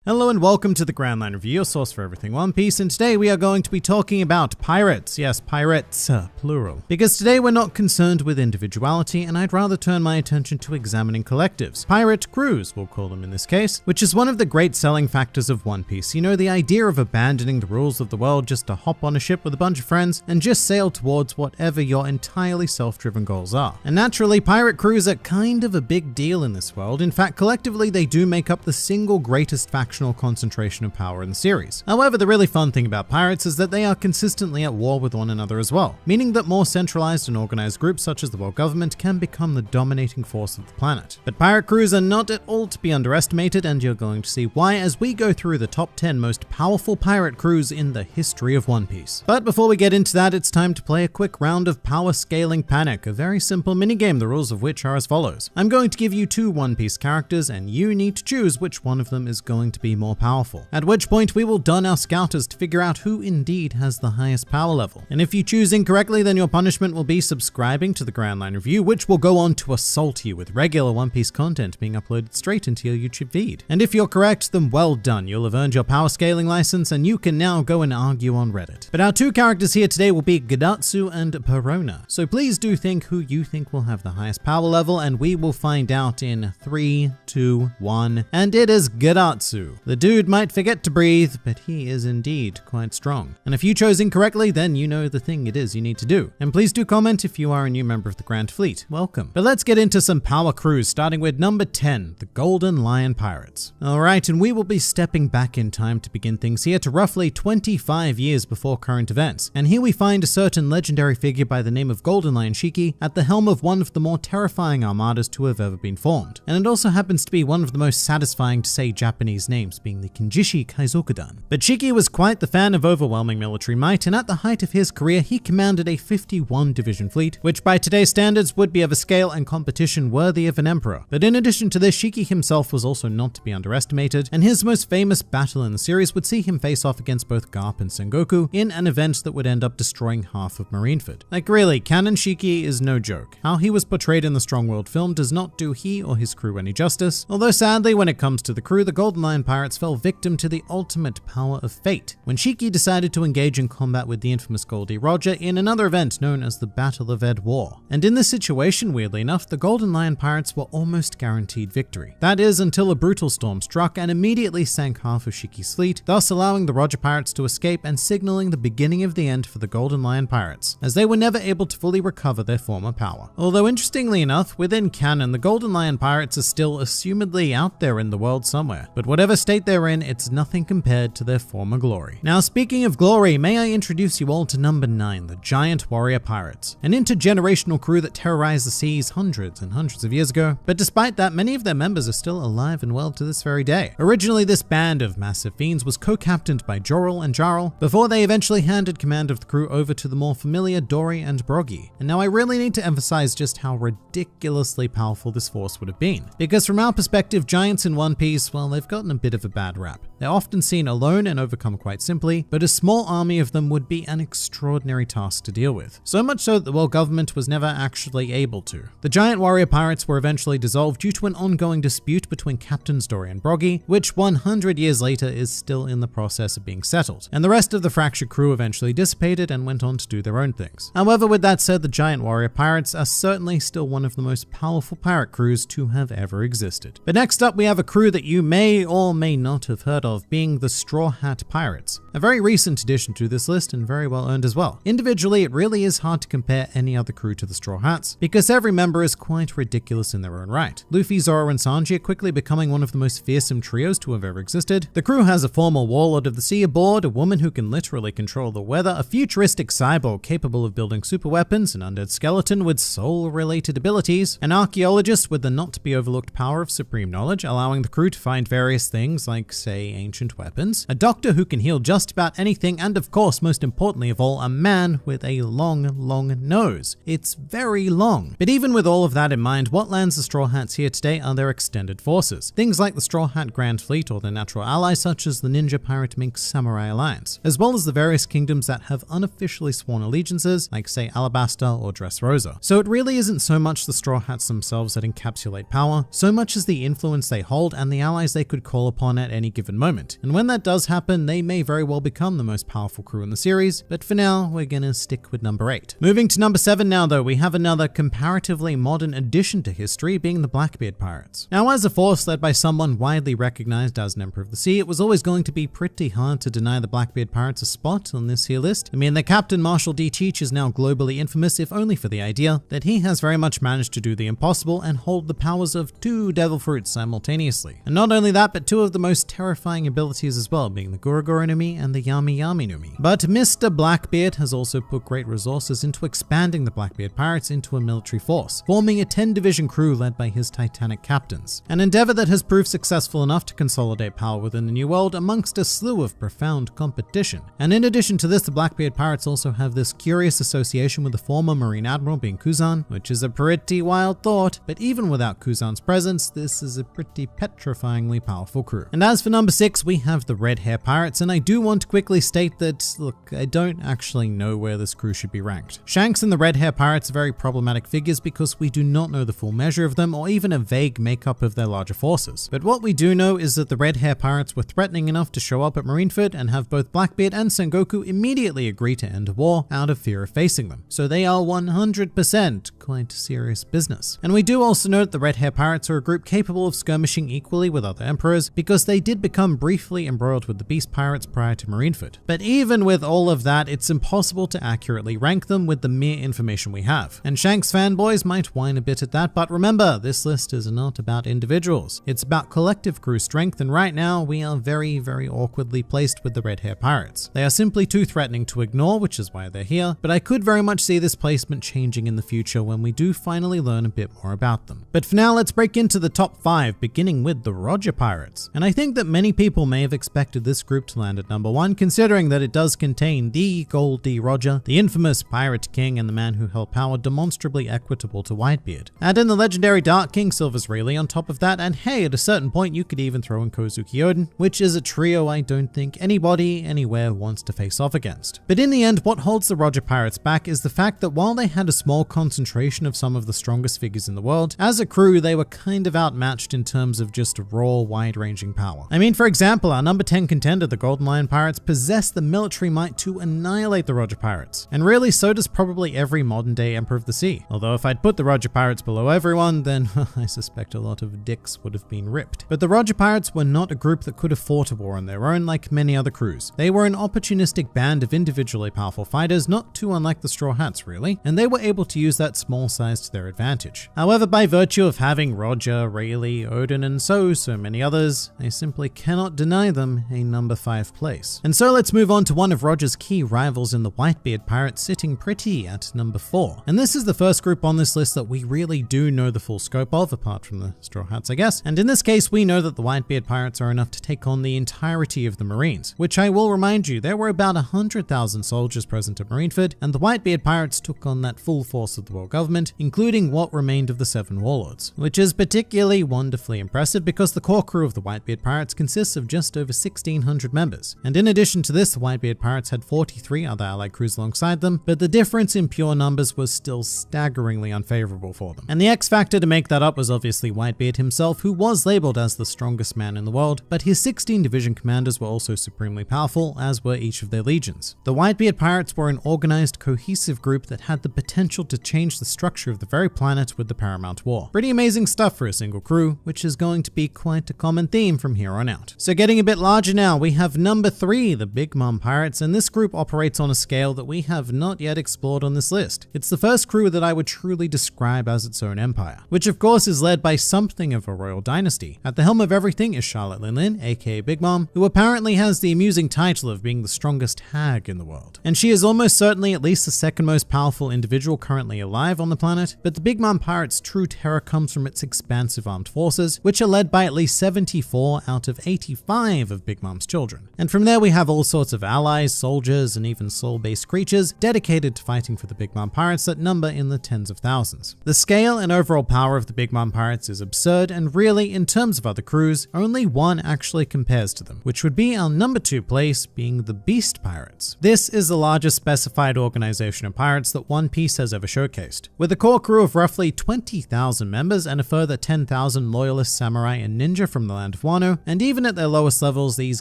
Hello and welcome to the Grand Line Review, your source for everything One Piece, and today we are going to be talking about pirates. Yes, pirates, plural. Because today we're not concerned with individuality, and I'd rather turn my attention to examining collectives. Pirate crews, we'll call them in this case, which is one of the great selling factors of One Piece. You know, the idea of abandoning the rules of the world just to hop on a ship with a bunch of friends and just sail towards whatever your entirely self-driven goals are. And naturally, pirate crews are kind of a big deal in this world. In fact, collectively they do make up the single greatest faction concentration of power in the series. However, the really fun thing about pirates is that they are consistently at war with one another as well, meaning that more centralized and organized groups such as the world government can become the dominating force of the planet. But pirate crews are not at all to be underestimated, and you're going to see why as we go through the top 10 most powerful pirate crews in the history of One Piece. But before we get into that, it's time to play a quick round of Power Scaling Panic, a very simple minigame, the rules of which are as follows. I'm going to give you two One Piece characters, and you need to choose which one of them is going to be more powerful. At which point we will don our scouters to figure out who indeed has the highest power level. And if you choose incorrectly, then your punishment will be subscribing to the Grand Line Review, which will go on to assault you with regular One Piece content being uploaded straight into your YouTube feed. And if you're correct, then well done, you'll have earned your power scaling license and you can now go and argue on Reddit. But our two characters here today will be Gadatsu and Perona. So please do think who you think will have the highest power level, and we will find out in 3, 2, 1, and it is Gadatsu. The dude might forget to breathe, but he is indeed quite strong. And if you chose incorrectly, then you know the thing it is you need to do. And please do comment if you are a new member of the Grand Fleet. Welcome. But let's get into some power crews, starting with number 10, the Golden Lion Pirates. Alright, and we will be stepping back in time to begin things here to roughly 25 years before current events. And here we find a certain legendary figure by the name of Golden Lion Shiki at the helm of one of the more terrifying armadas to have ever been formed. And it also happens to be one of the most satisfying to say Japanese names, being the Kinjishi Kaizokudan. But Shiki was quite the fan of overwhelming military might, and at the height of his career he commanded a 51 division fleet, which by today's standards would be of a scale and competition worthy of an emperor. But in addition to this, Shiki himself was also not to be underestimated, and his most famous battle in the series would see him face off against both Garp and Sengoku in an event that would end up destroying half of Marineford. Like really, Canon Shiki is no joke. How he was portrayed in the Strong World film does not do he or his crew any justice, although sadly when it comes to the crew, the Golden Lion Pirates fell victim to the ultimate power of fate, when Shiki decided to engage in combat with the infamous Goldie Roger in another event known as the Battle of Ed War. And in this situation, weirdly enough, the Golden Lion Pirates were almost guaranteed victory. That is, until a brutal storm struck and immediately sank half of Shiki's fleet, thus allowing the Roger Pirates to escape and signaling the beginning of the end for the Golden Lion Pirates, as they were never able to fully recover their former power. Although interestingly enough, within canon, the Golden Lion Pirates are still assumedly out there in the world somewhere, but whatever state they're in, it's nothing compared to their former glory. Now, speaking of glory, may I introduce you all to number 9, the Giant Warrior Pirates, an intergenerational crew that terrorized the seas hundreds and hundreds of years ago, but despite that, many of their members are still alive and well to this very day. Originally, this band of massive fiends was co-captained by Jorel and Jarl, before they eventually handed command of the crew over to the more familiar Dory and Broggy. And now I really need to emphasize just how ridiculously powerful this force would have been, because from our perspective, giants in One Piece, well, they've gotten a bit of a bad rap. They're often seen alone and overcome quite simply, but a small army of them would be an extraordinary task to deal with. So much so that the world government was never actually able to. The Giant Warrior Pirates were eventually dissolved due to an ongoing dispute between Captains Dory and Broggy, which 100 years later is still in the process of being settled. And the rest of the fractured crew eventually dissipated and went on to do their own things. However, with that said, the Giant Warrior Pirates are certainly still one of the most powerful pirate crews to have ever existed. But next up, we have a crew that you may or may not have heard of, being the Straw Hat Pirates. A very recent addition to this list and very well earned as well. Individually, it really is hard to compare any other crew to the Straw Hats, because every member is quite ridiculous in their own right. Luffy, Zoro, and Sanji are quickly becoming one of the most fearsome trios to have ever existed. The crew has a former warlord of the sea aboard, a woman who can literally control the weather, a futuristic cyborg capable of building super weapons, an undead skeleton with soul-related abilities, an archaeologist with the not-to-be-overlooked power of supreme knowledge, allowing the crew to find various things like, say, ancient weapons, a doctor who can heal just about anything, and of course, most importantly of all, a man with a long nose. It's very long. But even with all of that in mind, what lands the Straw Hats here today are their extended forces. Things like the Straw Hat Grand Fleet or their natural allies such as the Ninja Pirate Mink Samurai Alliance, as well as the various kingdoms that have unofficially sworn allegiances, like say Alabasta or Dressrosa. So it really isn't so much the Straw Hats themselves that encapsulate power, so much as the influence they hold and the allies they could call upon at any given moment. And when that does happen, they may very well become the most powerful crew in the series, but for now, we're gonna stick with number 8. Moving to number 7 now though, we have another comparatively modern addition to history, being the Blackbeard pirates. Now, as a force led by someone widely recognized as an Emperor of the Sea, it was always going to be pretty hard to deny the Blackbeard pirates a spot on this here list. I mean, their captain Marshal D. Cheech is now globally infamous, if only for the idea that he has very much managed to do the impossible and hold the powers of 2 devil fruits simultaneously. And not only that, but 2 of the most terrifying abilities as well, being the Gura Gura no Mi and the Yami Yami no Mi. But Mr. Blackbeard has also put great resources into expanding the Blackbeard pirates into a military force, forming a 10-division crew led by his titanic captains. An endeavor that has proved successful enough to consolidate power within the New World amongst a slew of profound competition. And in addition to this, the Blackbeard pirates also have this curious association with the former Marine Admiral being Kuzan, which is a pretty wild thought, but even without Kuzan's presence, this is a pretty petrifyingly powerful crew. And as for number 6, we have the Red Hair Pirates, and I do want to quickly state that, look, I don't actually know where this crew should be ranked. Shanks and the Red Hair Pirates are very problematic figures because we do not know the full measure of them or even a vague makeup of their larger forces. But what we do know is that the Red Hair Pirates were threatening enough to show up at Marineford and have both Blackbeard and Sengoku immediately agree to end a war out of fear of facing them. So they are 100% quite serious business. And we do also note the Red Hair Pirates are a group capable of skirmishing equally with other emperors because they did become briefly embroiled with the Beast Pirates prior to Marineford. But even with all of that, it's impossible to accurately rank them with the mere information we have. And Shanks fanboys might whine a bit at that, but remember, this list is not about individuals. It's about collective crew strength, and right now we are very, very awkwardly placed with the Red Hair Pirates. They are simply too threatening to ignore, which is why they're here, but I could very much see this placement changing in the future when we do finally learn a bit more about them. But for now, let's break into the top 5, beginning with the Roger Pirates. And I think that many people may have expected this group to land at number 1, considering that it does contain the Gold D. Roger, the infamous Pirate King and the man who held power demonstrably equitable to Whitebeard. Add in the legendary Dark King Silver's Rayleigh on top of that, and hey, at a certain point you could even throw in Kozuki Oden, which is a trio I don't think anybody anywhere wants to face off against. But in the end, what holds the Roger Pirates back is the fact that while they had a small concentration of some of the strongest figures in the world, as a crew they were kind of outmatched in terms of just raw, wide-ranging power. I mean, for example, our number 10 contender, the Golden Lion Pirates, possess the military might to annihilate the Roger Pirates. And really, so does probably every modern-day Emperor of the Sea. Although if I'd put the Roger Pirates below everyone, then I suspect a lot of dicks would have been ripped. But the Roger Pirates were not a group that could have fought a war on their own like many other crews. They were an opportunistic band of individually powerful fighters, not too unlike the Straw Hats really, and they were able to use that small size to their advantage. However, by virtue of having Roger, Rayleigh, Odin, and so many others, I simply cannot deny them a number 5 place. And so let's move on to one of Roger's key rivals in the Whitebeard Pirates, sitting pretty at number 4. And this is the first group on this list that we really do know the full scope of, apart from the Straw Hats, I guess. And in this case, we know that the Whitebeard Pirates are enough to take on the entirety of the Marines, which I will remind you, there were about 100,000 soldiers present at Marineford, and the Whitebeard Pirates took on that full force of the world government, including what remained of the 7 warlords, which is particularly wonderfully impressive because the core crew of the Whitebeard Pirates consists of just over 1,600 members. And in addition to this, the Whitebeard Pirates had 43 other allied crews alongside them, but the difference in pure numbers was still staggeringly unfavorable for them. And the X factor to make that up was obviously Whitebeard himself, who was labeled as the strongest man in the world, but his 16 division commanders were also supremely powerful, as were each of their legions. The Whitebeard Pirates were an organized, cohesive group that had the potential to change the structure of the very planet with the Paramount War. Pretty amazing stuff for a single crew, which is going to be quite a common theme from here on out. So getting a bit larger now, we have number 3, the Big Mom Pirates, and this group operates on a scale that we have not yet explored on this list. It's the first crew that I would truly describe as its own empire, which of course is led by something of a royal dynasty. At the helm of everything is Charlotte Lin, aka Big Mom, who apparently has the amusing title of being the strongest hag in the world. And she is almost certainly at least the second most powerful individual currently alive on the planet, but the Big Mom Pirates' true terror comes from its expansive armed forces, which are led by at least 74 out of 85 of Big Mom's children. And from there we have all sorts of allies, soldiers, and even soul-based creatures dedicated to fighting for the Big Mom Pirates that number in the tens of thousands. The scale and overall power of the Big Mom Pirates is absurd, and really, in terms of other crews, only one actually compares to them, which would be our number 2 place, being the Beast Pirates. This is the largest specified organization of pirates that One Piece has ever showcased, with a core crew of roughly 20,000 members and a further 10,000 loyalist samurai and ninja from the land of Wano, and even at their lowest levels, these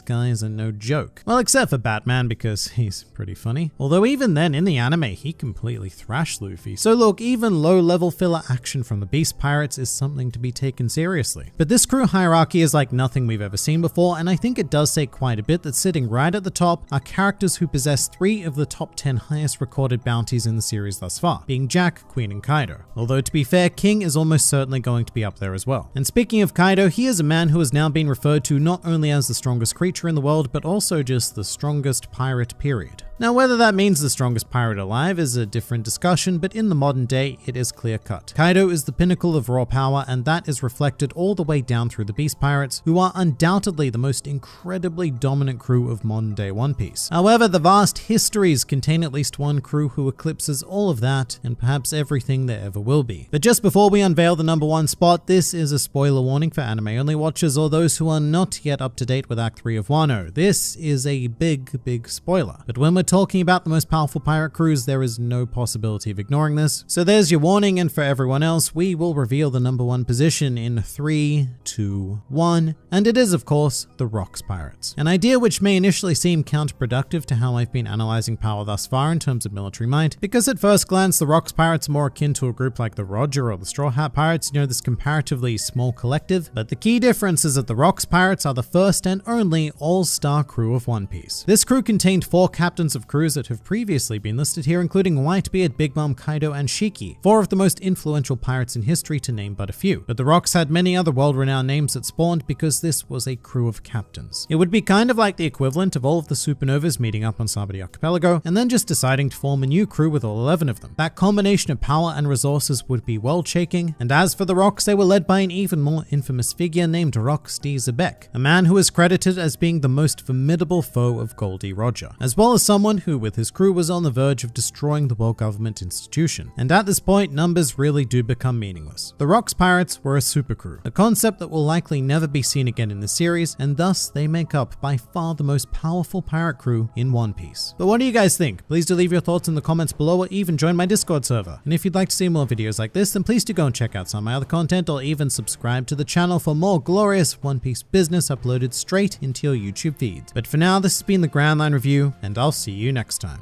guys are no joke. Well, except for Batman, because he's pretty funny. Although even then, in the anime, he completely thrashed Luffy. So look, even low-level filler action from the Beast Pirates is something to be taken seriously. But this crew hierarchy is like nothing we've ever seen before, and I think it does say quite a bit that sitting right at the top are characters who possess 3 of the top 10 highest recorded bounties in the series thus far, being Jack, Queen, and Kaido. Although to be fair, King is almost certainly going to be up there as well. And speaking of Kaido, he is a man who has now been referred to not only as the strongest creature in the world, but also just the strongest pirate, period. Now, whether that means the strongest pirate alive is a different discussion, but in the modern day, it is clear-cut. Kaido is the pinnacle of raw power, and that is reflected all the way down through the Beast Pirates, who are undoubtedly the most incredibly dominant crew of modern-day One Piece. However, the vast histories contain at least one crew who eclipses all of that, and perhaps everything there ever will be. But just before we unveil the number 1 spot, this is a spoiler warning for anime-only watchers or those who are not yet up to date with Act 3 of Wano. This is a big spoiler. But when we're talking about the most powerful pirate crews, there is no possibility of ignoring this. So there's your warning, and for everyone else, we will reveal the number 1 position in 3, 2, 1, and it is of course the Rocks Pirates. An idea which may initially seem counterproductive to how I've been analyzing power thus far in terms of military might, because at first glance the Rocks Pirates are more akin to a group like the Roger or the Straw Hat Pirates, this comparatively small collective, but the key difference is that the Rocks Pirates are the first and only all-star crew of One Piece. This crew contained 4 captains of crews that have previously been listed here, including Whitebeard, Big Mom, Kaido, and Shiki, 4 of the most influential pirates in history to name but a few. But the Rocks had many other world-renowned names that spawned because this was a crew of captains. It would be kind of like the equivalent of all of the supernovas meeting up on Sabadi Archipelago and then just deciding to form a new crew with all 11 of them. That combination of power and resources would be world-shaking, and as for the Rocks, they were led by an even more infamous figure named Rox D. Zebek, a man who is credited as being the most formidable foe of Goldie Roger, as well as someone who with his crew was on the verge of destroying the world government institution. And at this point, numbers really do become meaningless. The Rocks Pirates were a super crew, a concept that will likely never be seen again in the series, and thus they make up by far the most powerful pirate crew in One Piece. But what do you guys think? Please do leave your thoughts in the comments below or even join my Discord server. And if you'd like to see more videos like this, then please do go and check out some of my other content or even subscribe to the channel for more glorious One Piece business uploaded straight into your YouTube feeds. But for now, this has been the Grand Line Review, and I'll see you next time.